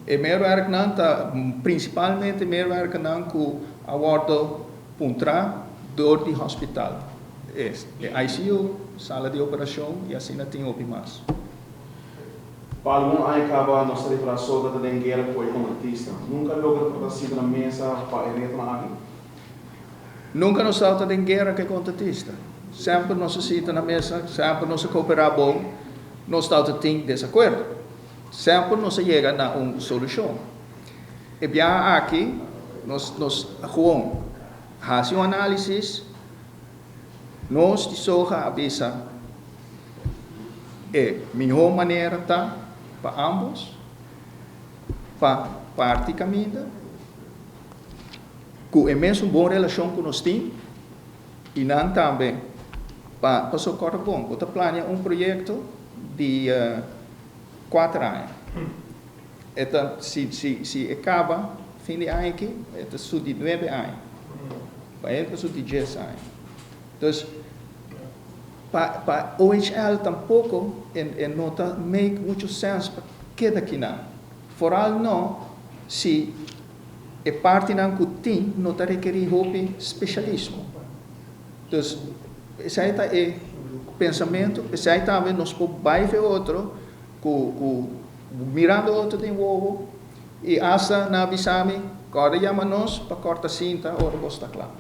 E meewerk nan principalmente meewerk nan ku awardo puntra door die hospital. Es ICU, sala de operação e assim não tem mais. Para algum aí acaba nossa reparação da dengueira com o contratista. Nunca logra tratar na mesa para ele na aqui. Nunca nos salta dengueira que contratista. Sempre nos senta na mesa, sempre nos cooperar bom, nos salta tem desacordo. Sempre nos chega na uma solução. E bem aqui nos gewoon faz uma análise, nos de soja avisa é melhor maneira tá para ambos, para parte caminha, com a mesma boa relação que nós temos e não também para socorrer bom. Você planeja projeto de 4 anos. Então, se acaba fim de ano aqui, é só de 9 anos. Para só de 10 anos. Então, para OHL tampouco não make muito senso para cada aqui não. Vooral não se a parte não que tem não está requerir especialismo. Então, esse aí é pensamento, esse aí também nós podemos ver outro, mirando outro de novo e asa na bisami, agora chama nós para cortar cinta, ora está claro.